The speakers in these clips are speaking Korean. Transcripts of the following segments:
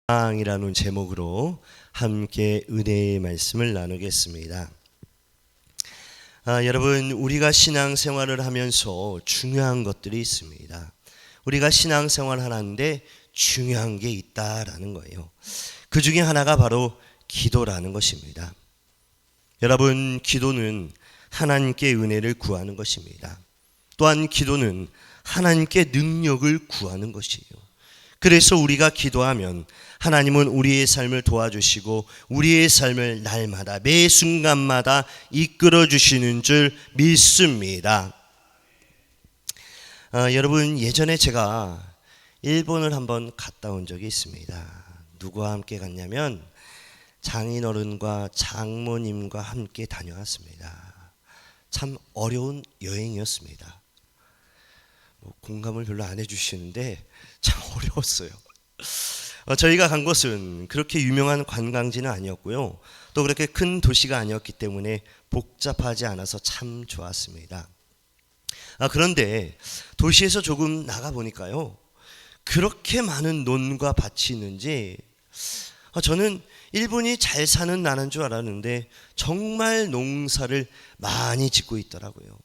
이라는 제목으로 함께 은혜의 말씀을 나누겠습니다. 여러분, 우리가 신앙생활을 하면서 중요한 것들이 있습니다. 우리가 신앙생활을 하는데 중요한 게 있다라는 거예요. 그 중에 하나가 바로 기도라는 것입니다. 여러분, 기도는 하나님께 은혜를 구하는 것입니다. 또한 기도는 하나님께 능력을 구하는 것이에요. 그래서 우리가 기도하면 하나님은 우리의 삶을 도와주시고 우리의 삶을 날마다 매 순간마다 이끌어 주시는 줄 믿습니다. 여러분, 예전에 제가 일본을 한번 갔다 온 적이 있습니다. 누구와 함께 갔냐면 장인어른과 장모님과 함께 다녀왔습니다. 참 어려운 여행이었습니다. 공감을 별로 안 해주시는데 참 어려웠어요. 저희가 간 곳은 그렇게 유명한 관광지는 아니었고요. 또 그렇게 큰 도시가 아니었기 때문에 복잡하지 않아서 참 좋았습니다. 그런데 도시에서 조금 나가 보니까요, 그렇게 많은 논과 밭이 있는지 저는 일본이 잘 사는 나라인 줄 알았는데 정말 농사를 많이 짓고 있더라고요.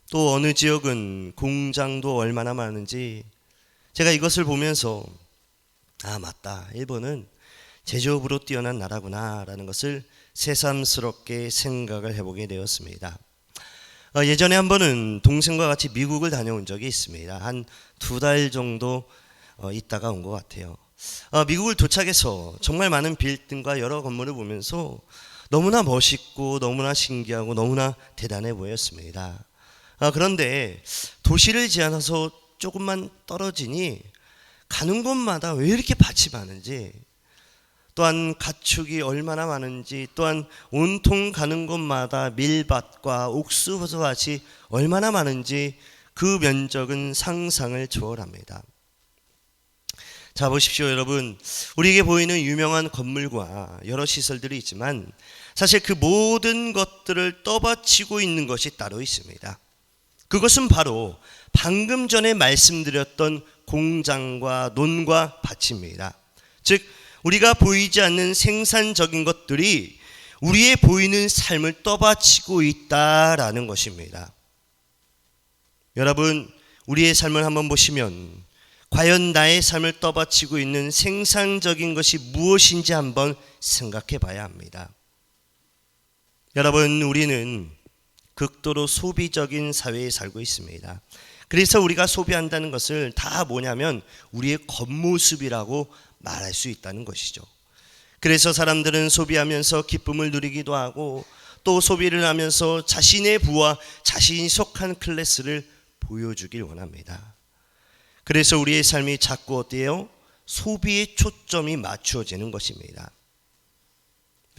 또 어느 지역은 공장도 얼마나 많은지 제가 이것을 보면서 맞다, 일본은 제조업으로 뛰어난 나라구나 라는 것을 새삼스럽게 생각을 해보게 되었습니다. 예전에 한 번은 동생과 같이 미국을 다녀온 적이 있습니다. 한 2달 정도 있다가 온 것 같아요. 미국을 도착해서 정말 많은 빌딩과 여러 건물을 보면서 너무나 멋있고 너무나 신기하고 너무나 대단해 보였습니다. 그런데 도시를 지나서 조금만 떨어지니 가는 곳마다 왜 이렇게 밭이 많은지, 또한 가축이 얼마나 많은지, 또한 온통 가는 곳마다 밀밭과 옥수수밭이 얼마나 많은지 그 면적은 상상을 초월합니다. 자, 보십시오 여러분, 우리에게 보이는 유명한 건물과 여러 시설들이 있지만 사실 그 모든 것들을 떠받치고 있는 것이 따로 있습니다. 그것은 바로 방금 전에 말씀드렸던 공장과 논과 밭입니다. 즉 우리가 보이지 않는 생산적인 것들이 우리의 보이는 삶을 떠받치고 있다라는 것입니다. 여러분, 우리의 삶을 한번 보시면 과연 나의 삶을 떠받치고 있는 생산적인 것이 무엇인지 한번 생각해 봐야 합니다. 여러분, 우리는 극도로 소비적인 사회에 살고 있습니다. 그래서 우리가 소비한다는 것을 다 뭐냐면 우리의 겉모습이라고 말할 수 있다는 것이죠. 그래서 사람들은 소비하면서 기쁨을 누리기도 하고 또 소비를 하면서 자신의 부와 자신이 속한 클래스를 보여주길 원합니다. 그래서 우리의 삶이 자꾸 어때요? 소비에 초점이 맞추어지는 것입니다.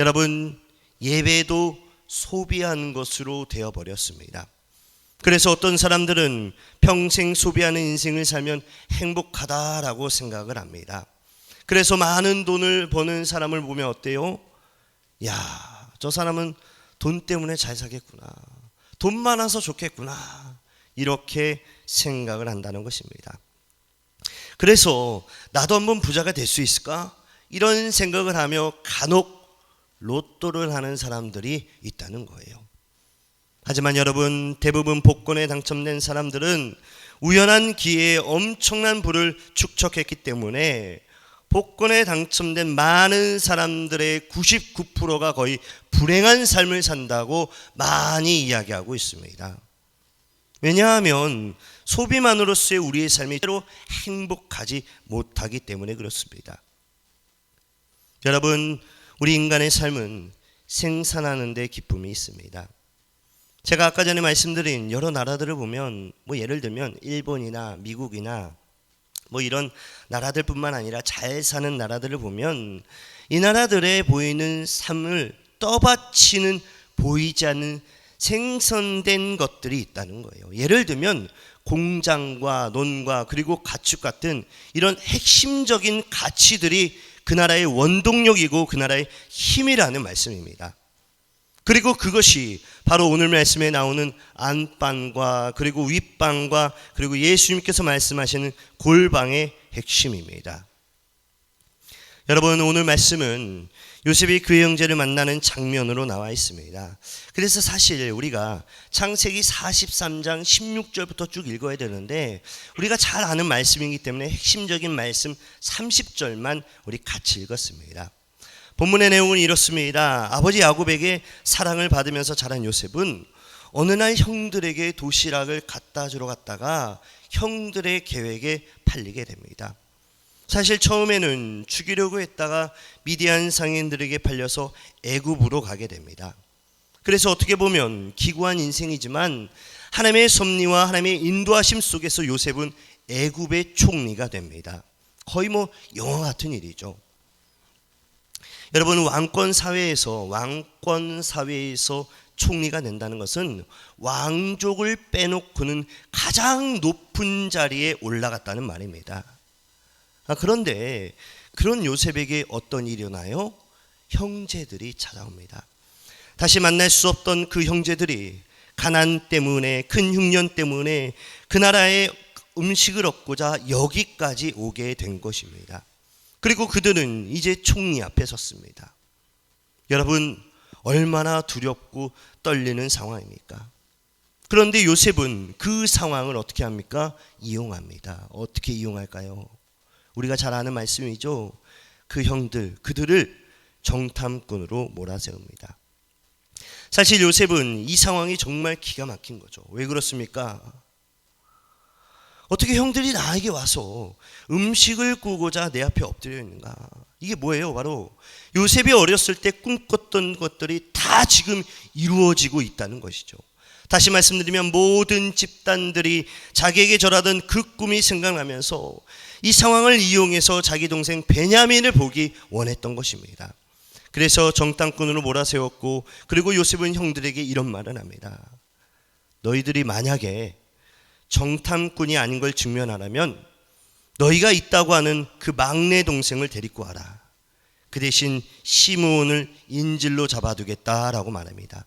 여러분, 예배도 소비하는 것으로 되어버렸습니다. 그래서 어떤 사람들은 평생 소비하는 인생을 살면 행복하다라고 생각을 합니다. 그래서 많은 돈을 버는 사람을 보면 어때요? 야, 저 사람은 돈 때문에 잘 살겠구나, 돈 많아서 좋겠구나, 이렇게 생각을 한다는 것입니다. 그래서 나도 한번 부자가 될 수 있을까? 이런 생각을 하며 간혹 로또를 하는 사람들이 있다는 거예요. 하지만 여러분, 대부분 복권에 당첨된 사람들은 우연한 기회에 엄청난 부를 축적했기 때문에 복권에 당첨된 많은 사람들의 99%가 거의 불행한 삶을 산다고 많이 이야기하고 있습니다. 왜냐하면 소비만으로서의 우리의 삶이 때로 행복하지 못하기 때문에 그렇습니다. 여러분, 우리 인간의 삶은 생산하는 데 기쁨이 있습니다. 제가 아까 전에 말씀드린 여러 나라들을 보면 예를 들면 일본이나 미국이나 이런 나라들뿐만 아니라 잘 사는 나라들을 보면 이 나라들에 보이는 삶을 떠받치는 보이지 않는 생성된 것들이 있다는 거예요. 예를 들면 공장과 논과 그리고 가축 같은 이런 핵심적인 가치들이 그 나라의 원동력이고 그 나라의 힘이라는 말씀입니다. 그리고 그것이 바로 오늘 말씀에 나오는 안방과 그리고 윗방과 그리고 예수님께서 말씀하시는 골방의 핵심입니다. 여러분, 오늘 말씀은 요셉이 그의 형제를 만나는 장면으로 나와 있습니다. 그래서 사실 우리가 창세기 43장 16절부터 쭉 읽어야 되는데 우리가 잘 아는 말씀이기 때문에 핵심적인 말씀 30절만 우리 같이 읽었습니다. 본문의 내용은 이렇습니다. 아버지 야곱에게 사랑을 받으면서 자란 요셉은 어느 날 형들에게 도시락을 갖다 주러 갔다가 형들의 계획에 팔리게 됩니다. 사실 처음에는 죽이려고 했다가 미디안 상인들에게 팔려서 애굽으로 가게 됩니다. 그래서 어떻게 보면 기구한 인생이지만 하나님의 섭리와 하나님의 인도하심 속에서 요셉은 애굽의 총리가 됩니다. 거의 영화 같은 일이죠. 여러분, 왕권 사회에서 총리가 된다는 것은 왕족을 빼놓고는 가장 높은 자리에 올라갔다는 말입니다. 그런데 그런 요셉에게 어떤 일이 일어나요? 형제들이 찾아옵니다. 다시 만날 수 없던 그 형제들이 가난 때문에, 큰 흉년 때문에 그 나라의 음식을 얻고자 여기까지 오게 된 것입니다. 그리고 그들은 이제 총리 앞에 섰습니다. 여러분, 얼마나 두렵고 떨리는 상황입니까? 그런데 요셉은 그 상황을 어떻게 합니까? 이용합니다. 어떻게 이용할까요? 우리가 잘 아는 말씀이죠. 그 형들, 그들을 정탐꾼으로 몰아세웁니다. 사실 요셉은 이 상황이 정말 기가 막힌 거죠. 왜 그렇습니까? 어떻게 형들이 나에게 와서 음식을 구우고자 내 앞에 엎드려 있는가? 이게 뭐예요? 바로 요셉이 어렸을 때 꿈꿨던 것들이 다 지금 이루어지고 있다는 것이죠. 다시 말씀드리면 모든 집단들이 자기에게 절하던 그 꿈이 생각나면서 이 상황을 이용해서 자기 동생 베냐민을 보기 원했던 것입니다. 그래서 정탐꾼으로 몰아세웠고, 그리고 요셉은 형들에게 이런 말을 합니다. 너희들이 만약에 정탐꾼이 아닌 걸 증명하려면 너희가 있다고 하는 그 막내 동생을 데리고 와라. 그 대신 시므온을 인질로 잡아두겠다라고 말합니다.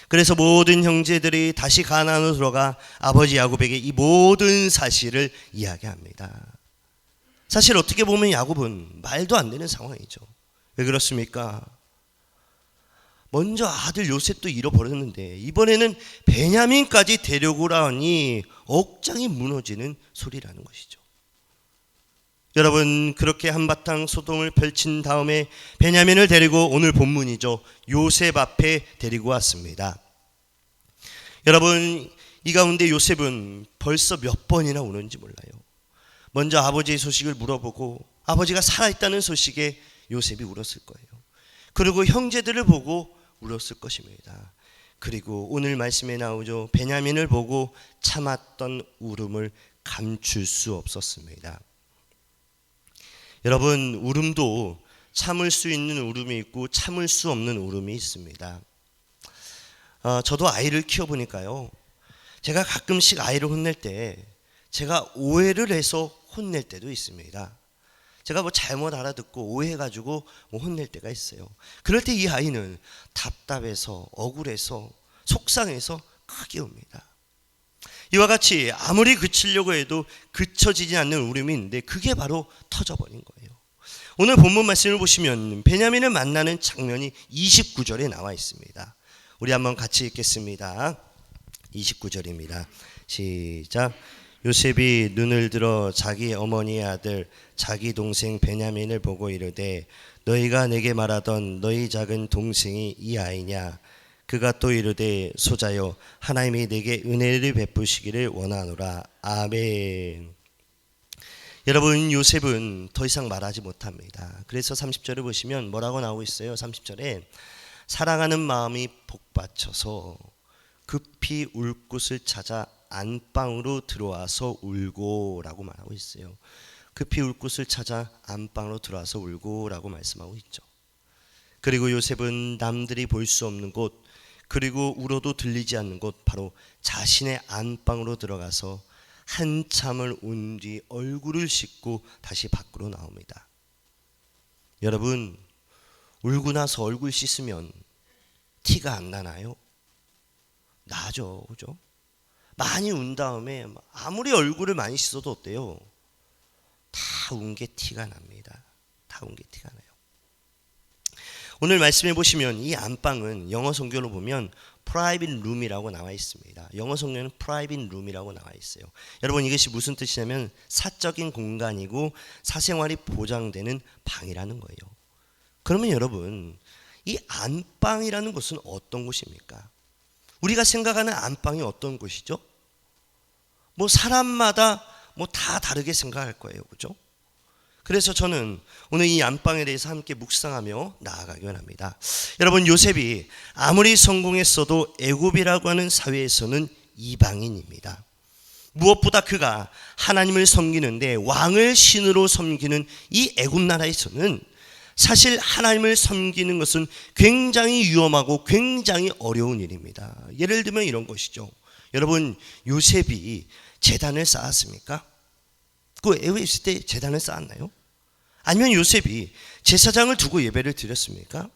그래서 모든 형제들이 다시 가나안으로 들어가 아버지 야곱에게 이 모든 사실을 이야기합니다. 사실 어떻게 보면 야곱은 말도 안 되는 상황이죠. 왜 그렇습니까? 먼저 아들 요셉도 잃어버렸는데 이번에는 베냐민까지 데려오라 하니 억장이 무너지는 소리라는 것이죠. 여러분, 그렇게 한바탕 소동을 펼친 다음에 베냐민을 데리고 오늘 본문이죠. 요셉 앞에 데리고 왔습니다. 여러분, 이 가운데 요셉은 벌써 몇 번이나 우는지 몰라요. 먼저 아버지의 소식을 물어보고 아버지가 살아있다는 소식에 요셉이 울었을 거예요. 그리고 형제들을 보고 울었을 것입니다. 그리고 오늘 말씀에 나오죠. 베냐민을 보고 참았던 울음을 감출 수 없었습니다. 여러분, 울음도 참을 수 있는 울음이 있고 참을 수 없는 울음이 있습니다. 저도 아이를 키워보니까요, 제가 가끔씩 아이를 혼낼 때 제가 오해를 해서 혼낼 때도 있습니다. 제가 잘못 알아듣고 오해해가지고 혼낼 때가 있어요. 그럴 때 이 아이는 답답해서 억울해서 속상해서 크게 웁니다. 이와 같이 아무리 그치려고 해도 그쳐지지 않는 울음이 있는데 그게 바로 터져버린 거예요. 오늘 본문 말씀을 보시면 베냐민을 만나는 장면이 29절에 나와 있습니다. 우리 한번 같이 읽겠습니다. 29절입니다. 시작. 요셉이 눈을 들어 자기 어머니의 아들 자기 동생 베냐민을 보고 이르되 너희가 내게 말하던 너희 작은 동생이 이 아이냐? 그가 또 이르되 소자여 하나님이 내게 은혜를 베푸시기를 원하노라. 아멘. 여러분, 요셉은 더 이상 말하지 못합니다. 그래서 30절을 보시면 뭐라고 나오고 있어요? 30절에 사랑하는 마음이 복받쳐서 급히 울 곳을 찾아 안방으로 들어와서 울고 라고 말하고 있어요. 급히 울 곳을 찾아 안방으로 들어와서 울고 라고 말씀하고 있죠. 그리고 요셉은 남들이 볼 수 없는 곳, 그리고 울어도 들리지 않는 곳, 바로 자신의 안방으로 들어가서 한참을 운 뒤 얼굴을 씻고 다시 밖으로 나옵니다. 여러분, 울고 나서 얼굴 씻으면 티가 안 나나요? 나죠, 그죠? 많이 운 다음에 아무리 얼굴을 많이 씻어도 어때요? 다 운 게 티가 납니다. 다 온 게 티가 나요. 오늘 말씀해 보시면 이 안방은 영어 성경으로 보면 private room이라고 나와 있습니다. 영어 성경에는 private room이라고 나와 있어요. 여러분 이것이 무슨 뜻이냐면 사적인 공간이고 사생활이 보장되는 방이라는 거예요. 그러면 여러분 이 안방이라는 것은 어떤 곳입니까? 우리가 생각하는 안방이 어떤 곳이죠? 뭐 사람마다 뭐 다 다르게 생각할 거예요. 그죠? 그래서 저는 오늘 이 안방에 대해서 함께 묵상하며 나아가기 원합니다. 여러분 요셉이 아무리 성공했어도 애굽이라고 하는 사회에서는 이방인입니다. 무엇보다 그가 하나님을 섬기는데 왕을 신으로 섬기는 이 애굽 나라에서는 사실 하나님을 섬기는 것은 굉장히 위험하고 굉장히 어려운 일입니다. 예를 들면 이런 것이죠. 여러분 요셉이 제단을 쌓았습니까? 그 애굽에 있을 때 제단을 쌓았나요? 아니면 요셉이 제사장을 두고 예배를 드렸습니까?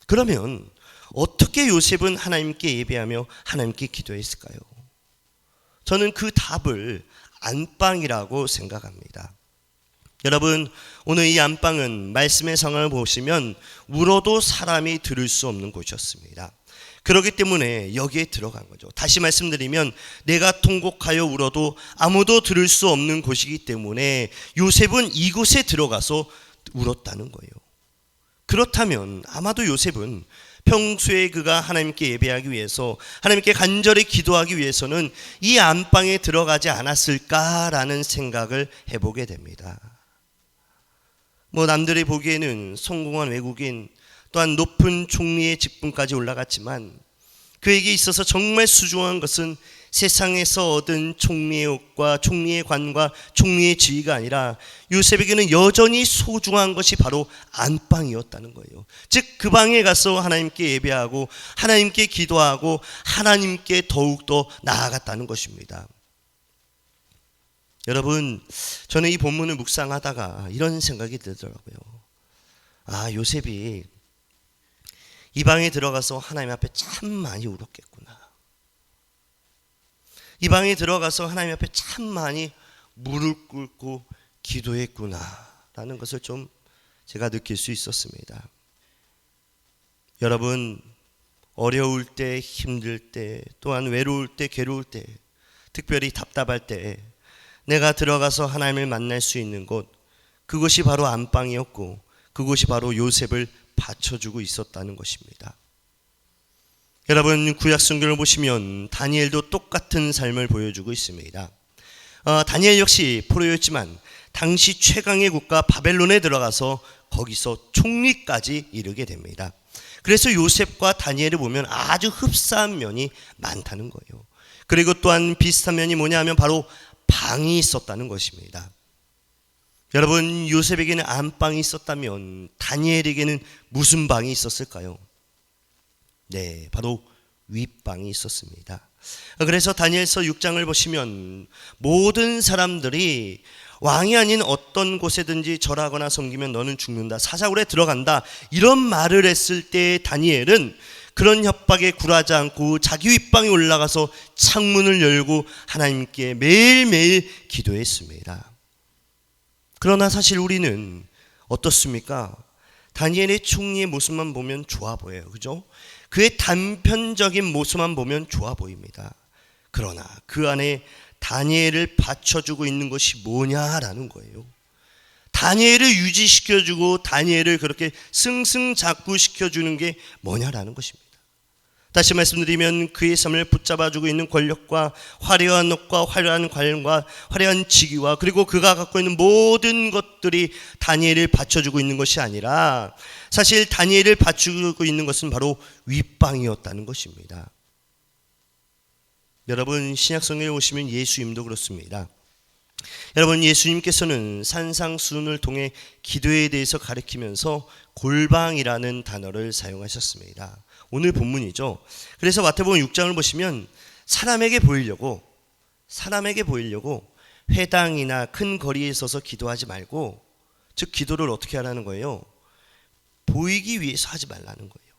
그러면 어떻게 요셉은 하나님께 예배하며 하나님께 기도했을까요? 저는 그 답을 안방이라고 생각합니다. 여러분 오늘 이 안방은 말씀의 상황을 보시면 울어도 사람이 들을 수 없는 곳이었습니다. 그렇기 때문에 여기에 들어간 거죠. 다시 말씀드리면 내가 통곡하여 울어도 아무도 들을 수 없는 곳이기 때문에 요셉은 이곳에 들어가서 울었다는 거예요. 그렇다면 아마도 요셉은 평소에 그가 하나님께 예배하기 위해서 하나님께 간절히 기도하기 위해서는 이 안방에 들어가지 않았을까라는 생각을 해보게 됩니다. 뭐 남들이 보기에는 성공한 외국인 또한 높은 총리의 직분까지 올라갔지만 그에게 있어서 정말 소중한 것은 세상에서 얻은 총리의 옷과 총리의 관과 총리의 지위가 아니라 요셉에게는 여전히 소중한 것이 바로 안방이었다는 거예요. 즉 그 방에 가서 하나님께 예배하고 하나님께 기도하고 하나님께 더욱더 나아갔다는 것입니다. 여러분 저는 이 본문을 묵상하다가 이런 생각이 들더라고요. 아 요셉이 이 방에 들어가서 하나님 앞에 참 많이 울었겠구나. 이 방에 들어가서 하나님 앞에 참 많이 무릎 꿇고 기도했구나 라는 것을 좀 제가 느낄 수 있었습니다. 여러분 어려울 때 힘들 때 또한 외로울 때 괴로울 때 특별히 답답할 때 내가 들어가서 하나님을 만날 수 있는 곳 그것이 바로 안방이었고 그것이 바로 요셉을 받쳐주고 있었다는 것입니다. 여러분 구약 성경을 보시면 다니엘도 똑같은 삶을 보여주고 있습니다. 다니엘 역시 포로였지만 당시 최강의 국가 바벨론에 들어가서 거기서 총리까지 이르게 됩니다. 그래서 요셉과 다니엘을 보면 아주 흡사한 면이 많다는 거예요. 그리고 또한 비슷한 면이 뭐냐 하면 바로 방이 있었다는 것입니다. 여러분 요셉에게는 안방이 있었다면 다니엘에게는 무슨 방이 있었을까요? 네, 바로 윗방이 있었습니다. 그래서 다니엘서 6장을 보시면 모든 사람들이 왕이 아닌 어떤 곳에든지 절하거나 섬기면 너는 죽는다, 사자굴에 들어간다 이런 말을 했을 때 다니엘은 그런 협박에 굴하지 않고 자기 윗방에 올라가서 창문을 열고 하나님께 매일매일 기도했습니다. 그러나 사실 우리는 어떻습니까? 다니엘의 총리의 모습만 보면 좋아 보여요. 그죠? 그의 단편적인 모습만 보면 좋아 보입니다. 그러나 그 안에 다니엘을 받쳐주고 있는 것이 뭐냐라는 거예요. 다니엘을 유지시켜주고 다니엘을 그렇게 승승장구시켜주는 게 뭐냐라는 것입니다. 다시 말씀드리면 그의 삶을 붙잡아주고 있는 권력과 화려한 옷과 화려한 관과 화려한 직위와 그리고 그가 갖고 있는 모든 것들이 다니엘을 받쳐주고 있는 것이 아니라 사실 다니엘을 받쳐주고 있는 것은 바로 윗방이었다는 것입니다. 여러분 신약성경에 오시면 예수님도 그렇습니다. 여러분 예수님께서는 산상수훈을 통해 기도에 대해서 가르치면서 골방이라는 단어를 사용하셨습니다. 오늘 본문이죠. 그래서 마태복음 6장을 보시면 사람에게 보이려고 회당이나 큰 거리에 서서 기도하지 말고 즉 기도를 어떻게 하라는 거예요? 보이기 위해서 하지 말라는 거예요.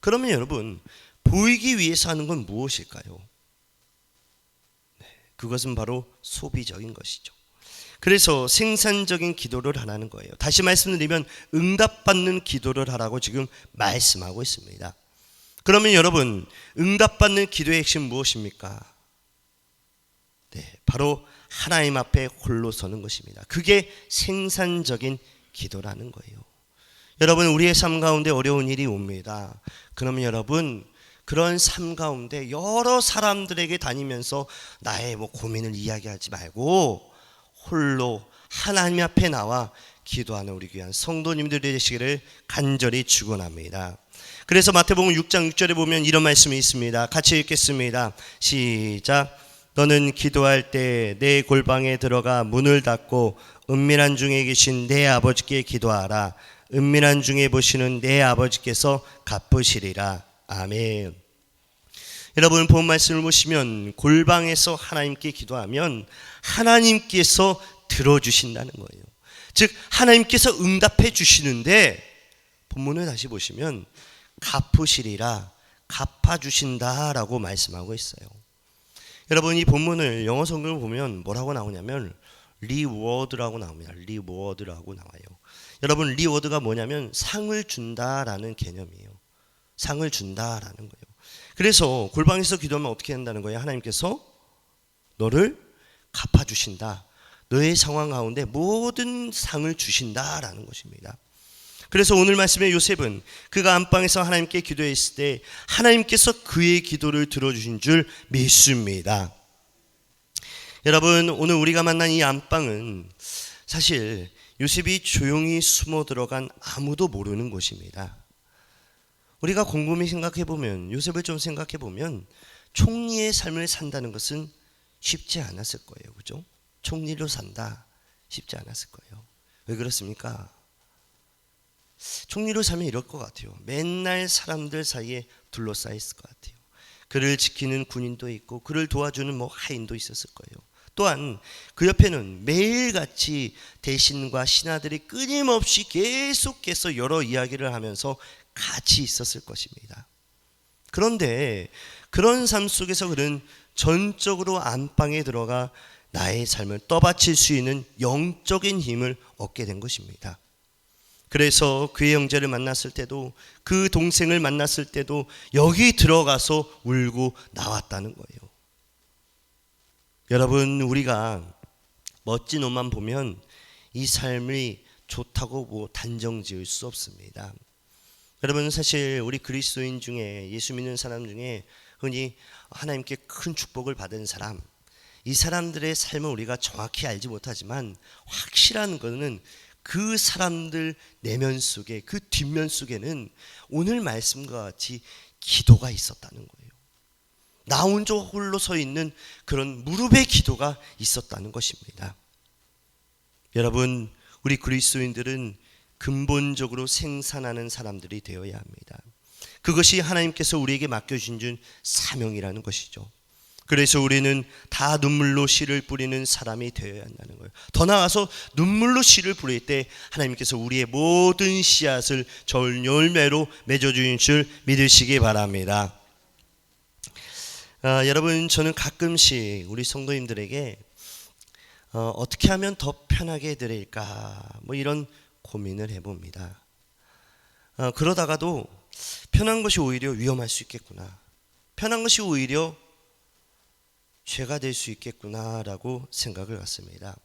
그러면 여러분 보이기 위해서 하는 건 무엇일까요? 그것은 바로 소비적인 것이죠. 그래서 생산적인 기도를 하라는 거예요. 다시 말씀드리면 응답받는 기도를 하라고 지금 말씀하고 있습니다. 그러면 여러분, 응답받는 기도의 핵심 무엇입니까? 네, 바로 하나님 앞에 홀로 서는 것입니다. 그게 생산적인 기도라는 거예요. 여러분, 우리의 삶 가운데 어려운 일이 옵니다. 그러면 여러분, 그런 삶 가운데 여러 사람들에게 다니면서 나의 고민을 이야기하지 말고 홀로 하나님 앞에 나와 기도하는 우리 귀한 성도님들이 되시기를 간절히 축원합니다. 그래서 마태복음 6장 6절에 보면 이런 말씀이 있습니다. 같이 읽겠습니다. 시작. 너는 기도할 때 내 골방에 들어가 문을 닫고 은밀한 중에 계신 내 아버지께 기도하라. 은밀한 중에 보시는 내 아버지께서 갚으시리라. 아멘. 여러분, 본 말씀을 보시면 골방에서 하나님께 기도하면 하나님께서 들어주신다는 거예요. 즉 하나님께서 응답해 주시는데, 본문을 다시 보시면 갚으시리라, 갚아주신다라고 말씀하고 있어요. 여러분, 이 본문을 영어 성경을 보면 뭐라고 나오냐면 리워드라고 나옵니다. 리워드라고 나와요. 여러분, 리워드가 뭐냐면 상을 준다라는 개념이에요. 상을 준다라는 거예요. 그래서 골방에서 기도하면 어떻게 한다는 거예요? 하나님께서 너를 갚아주신다. 너의 상황 가운데 모든 상을 주신다라는 것입니다. 그래서 오늘 말씀의 요셉은 그가 안방에서 하나님께 기도했을 때 하나님께서 그의 기도를 들어주신 줄 믿습니다. 여러분, 오늘 우리가 만난 이 안방은 사실 요셉이 조용히 숨어 들어간 아무도 모르는 곳입니다. 우리가 곰곰이 생각해보면, 요셉을 좀 생각해보면 총리의 삶을 산다는 것은 쉽지 않았을 거예요. 그죠? 총리로 산다, 쉽지 않았을 거예요. 왜 그렇습니까? 총리로 살면 이럴 것 같아요. 맨날 사람들 사이에 둘러싸여 있을 것 같아요. 그를 지키는 군인도 있고 그를 도와주는 하인도 있었을 거예요. 또한 그 옆에는 매일같이 대신과 신하들이 끊임없이 계속해서 여러 이야기를 하면서 같이 있었을 것입니다. 그런데 그런 삶 속에서 그는 전적으로 안방에 들어가 나의 삶을 떠받칠 수 있는 영적인 힘을 얻게 된 것입니다. 그래서 그의 형제를 만났을 때도, 그 동생을 만났을 때도 여기 들어가서 울고 나왔다는 거예요. 여러분, 우리가 멋진 옷만 보면 이 삶이 좋다고 단정 지을 수 없습니다. 여러분, 사실 우리 그리스도인 중에, 예수 믿는 사람 중에 흔히 하나님께 큰 축복을 받은 사람, 이 사람들의 삶을 우리가 정확히 알지 못하지만 확실한 것은 그 사람들 내면 속에, 그 뒷면 속에는 오늘 말씀과 같이 기도가 있었다는 거예요. 나 혼자 홀로 서 있는 그런 무릎의 기도가 있었다는 것입니다. 여러분, 우리 그리스도인들은 근본적으로 생산하는 사람들이 되어야 합니다. 그것이 하나님께서 우리에게 맡겨주신 줄 사명이라는 것이죠. 그래서 우리는 다 눈물로 씨를 뿌리는 사람이 되어야 한다는 거예요. 더 나아가서 눈물로 씨를 뿌릴 때 하나님께서 우리의 모든 씨앗을 좋은 열매로 맺어주신 줄 믿으시기 바랍니다. 여러분, 저는 가끔씩 우리 성도님들에게 어떻게 하면 더 편하게 드릴까 이런 고민을 해봅니다. 그러다가도 편한 것이 오히려 위험할 수 있겠구나, 편한 것이 오히려 죄가 될 수 있겠구나라고 생각을 갖습니다.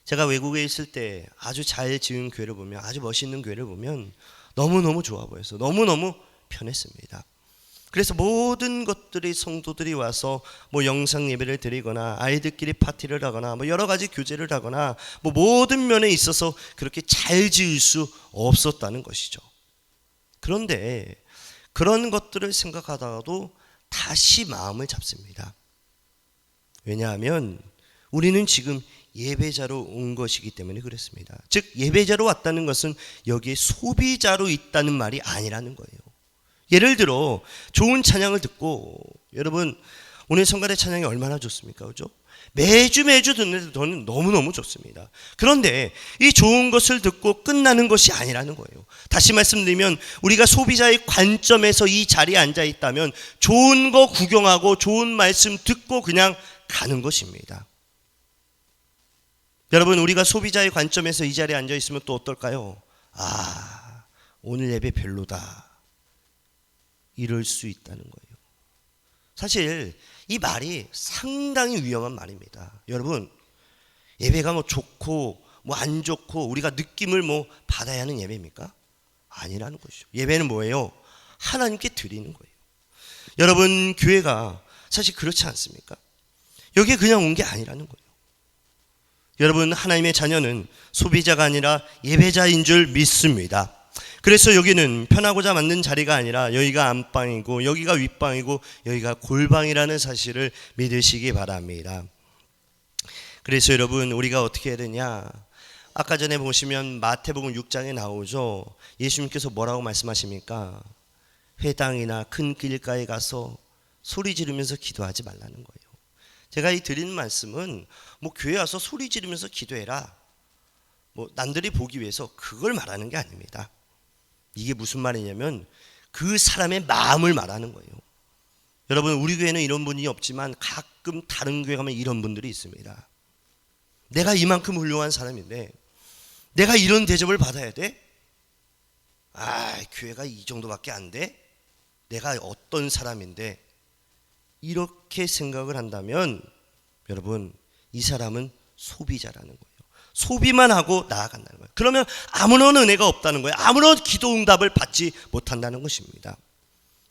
제가 외국에 있을 때 아주 잘 지은 교회를 보면, 아주 멋있는 교회를 보면 너무너무 좋아 보여서 너무너무 편했습니다. 그래서 모든 것들이, 성도들이 와서 영상 예배를 드리거나 아이들끼리 파티를 하거나 여러 가지 교제를 하거나 모든 면에 있어서 그렇게 잘 지을 수 없었다는 것이죠. 그런데 그런 것들을 생각하다가도 다시 마음을 잡습니다. 왜냐하면 우리는 지금 예배자로 온 것이기 때문에 그렇습니다. 즉 예배자로 왔다는 것은 여기에 소비자로 있다는 말이 아니라는 거예요. 예를 들어 좋은 찬양을 듣고, 여러분 오늘 성가대 찬양이 얼마나 좋습니까? 그죠? 매주 듣는데 저는 너무너무 좋습니다. 그런데 이 좋은 것을 듣고 끝나는 것이 아니라는 거예요. 다시 말씀드리면 우리가 소비자의 관점에서 이 자리에 앉아 있다면 좋은 거 구경하고 좋은 말씀 듣고 그냥 가는 것입니다. 여러분, 우리가 소비자의 관점에서 이 자리에 앉아 있으면 또 어떨까요? 아, 오늘 예배 별로다, 이럴 수 있다는 거예요. 사실 이 말이 상당히 위험한 말입니다. 여러분, 예배가 뭐 좋고 뭐 안 좋고 우리가 느낌을 뭐 받아야 하는 예배입니까? 아니라는 것이죠. 예배는 뭐예요? 하나님께 드리는 거예요. 여러분, 교회가 사실 그렇지 않습니까? 여기에 그냥 온 게 아니라는 거예요. 여러분, 하나님의 자녀는 소비자가 아니라 예배자인 줄 믿습니다. 그래서 여기는 편하고자 만든 자리가 아니라 여기가 안방이고 여기가 윗방이고 여기가 골방이라는 사실을 믿으시기 바랍니다. 그래서 여러분, 우리가 어떻게 해야 되냐? 아까 전에 보시면 마태복음 6장에 나오죠. 예수님께서 뭐라고 말씀하십니까? 회당이나 큰 길가에 가서 소리 지르면서 기도하지 말라는 거예요. 제가 이 드리는 말씀은 뭐 교회 와서 소리 지르면서 기도해라, 뭐 남들이 보기 위해서 그걸 말하는 게 아닙니다. 이게 무슨 말이냐면 그 사람의 마음을 말하는 거예요. 여러분, 우리 교회는 이런 분이 없지만 가끔 다른 교회 가면 이런 분들이 있습니다. 내가 이만큼 훌륭한 사람인데 내가 이런 대접을 받아야 돼? 아, 교회가 이 정도밖에 안 돼? 내가 어떤 사람인데? 이렇게 생각을 한다면 여러분, 이 사람은 소비자라는 거예요. 소비만 하고 나아간다는 거예요. 그러면 아무런 은혜가 없다는 거예요. 아무런 기도 응답을 받지 못한다는 것입니다.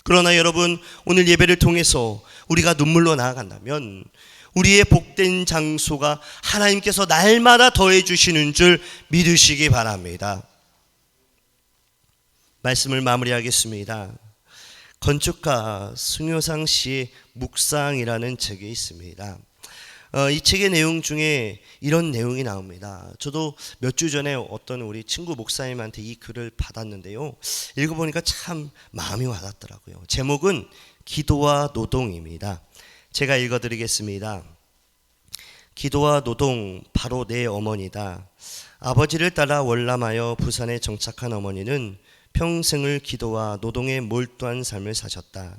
그러나 여러분, 오늘 예배를 통해서 우리가 눈물로 나아간다면 우리의 복된 장소가 하나님께서 날마다 더해 주시는 줄 믿으시기 바랍니다. 말씀을 마무리하겠습니다. 건축가 승효상 씨의 묵상이라는 책이 있습니다. 이 책의 내용 중에 이런 내용이 나옵니다. 저도 몇 주 전에 어떤 우리 친구 목사님한테 이 글을 받았는데요, 읽어보니까 참 마음이 와닿더라고요. 제목은 기도와 노동입니다. 제가 읽어드리겠습니다. 기도와 노동, 바로 내 어머니다. 아버지를 따라 월남하여 부산에 정착한 어머니는 평생을 기도와 노동에 몰두한 삶을 사셨다.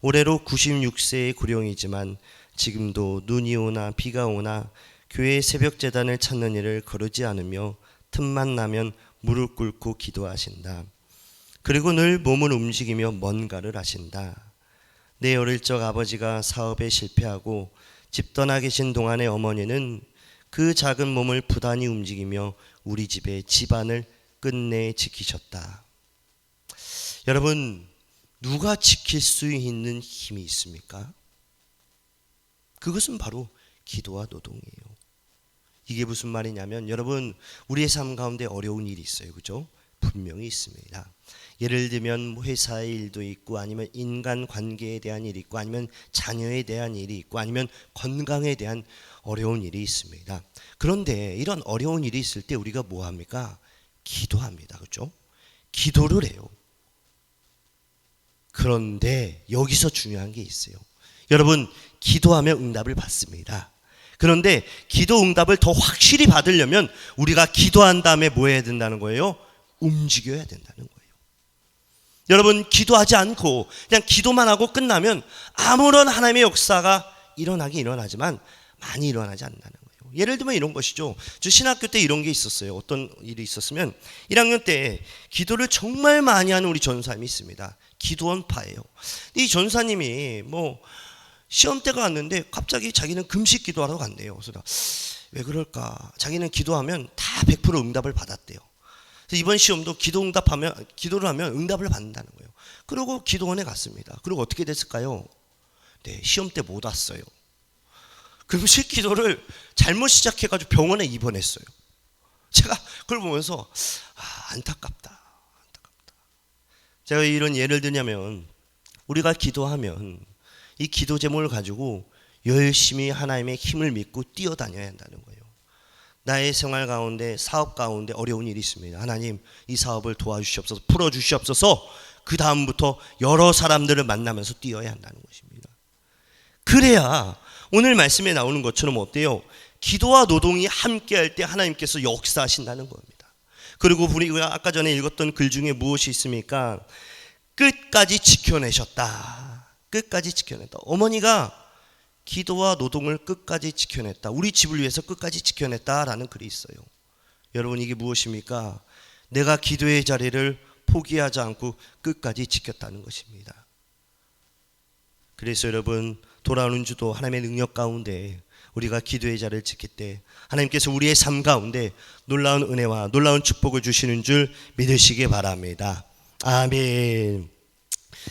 올해로 96세의 구령이지만 지금도 눈이 오나 비가 오나 교회 새벽 제단을 찾는 일을 거르지 않으며 틈만 나면 무릎 꿇고 기도하신다. 그리고 늘 몸을 움직이며 뭔가를 하신다. 내 어릴 적 아버지가 사업에 실패하고 집 떠나 계신 동안의 어머니는 그 작은 몸을 부단히 움직이며 우리 집의 집안을 끝내 지키셨다. 여러분, 누가 지킬 수 있는 힘이 있습니까? 그것은 바로 기도와 노동이에요. 이게 무슨 말이냐면, 여러분, 우리의 삶 가운데 어려운 일이 있어요. 그죠? 분명히 있습니다. 예를 들면 회사의 일도 있고, 아니면 인간 관계에 대한 일이 있고, 아니면 자녀에 대한 일이 있고, 아니면 건강에 대한 어려운 일이 있습니다. 그런데 이런 어려운 일이 있을 때 우리가 뭐 합니까? 기도합니다. 그죠? 기도를 해요. 그런데 여기서 중요한 게 있어요. 여러분, 기도하면 응답을 받습니다. 그런데 기도 응답을 더 확실히 받으려면 우리가 기도한 다음에 뭐 해야 된다는 거예요? 움직여야 된다는 거예요. 여러분, 기도하지 않고 그냥 기도만 하고 끝나면 아무런 하나님의 역사가 일어나지만 많이 일어나지 않는다는 거예요. 예를 들면 이런 것이죠. 저 신학교 때 이런 게 있었어요. 어떤 일이 있었으면 1학년 때 기도를 정말 많이 하는 우리 전사님이 있습니다. 기도원파예요. 이 전사님이 뭐 시험 때가 왔는데 갑자기 자기는 금식 기도하러 간대요. 그래서 왜 그럴까? 자기는 기도하면 다 100% 응답을 받았대요. 그래서 이번 시험도 기도를 하면 응답을 받는다는 거예요. 그리고 기도원에 갔습니다. 그리고 어떻게 됐을까요? 네, 시험 때 못 왔어요. 금식 기도를 잘못 시작해가지고 병원에 입원했어요. 제가 그걸 보면서 안타깝다. 제가 왜 이런 예를 들냐면, 우리가 기도하면 이 기도 제목을 가지고 열심히 하나님의 힘을 믿고 뛰어다녀야 한다는 거예요. 나의 생활 가운데, 사업 가운데 어려운 일이 있습니다. 하나님, 이 사업을 도와주시옵소서, 풀어주시옵소서. 그 다음부터 여러 사람들을 만나면서 뛰어야 한다는 것입니다. 그래야 오늘 말씀에 나오는 것처럼 어때요? 기도와 노동이 함께할 때 하나님께서 역사하신다는 겁니다. 그리고 우리가 아까 전에 읽었던 글 중에 무엇이 있습니까? 끝까지 지켜내셨다. 끝까지 지켜냈다. 어머니가 기도와 노동을 끝까지 지켜냈다. 우리 집을 위해서 끝까지 지켜냈다라는 글이 있어요. 여러분, 이게 무엇입니까? 내가 기도의 자리를 포기하지 않고 끝까지 지켰다는 것입니다. 그래서 여러분, 돌아오는 주도 하나님의 능력 가운데 우리가 기도의 자리를 지킬 때 하나님께서 우리의 삶 가운데 놀라운 은혜와 놀라운 축복을 주시는 줄 믿으시기 바랍니다. 아멘.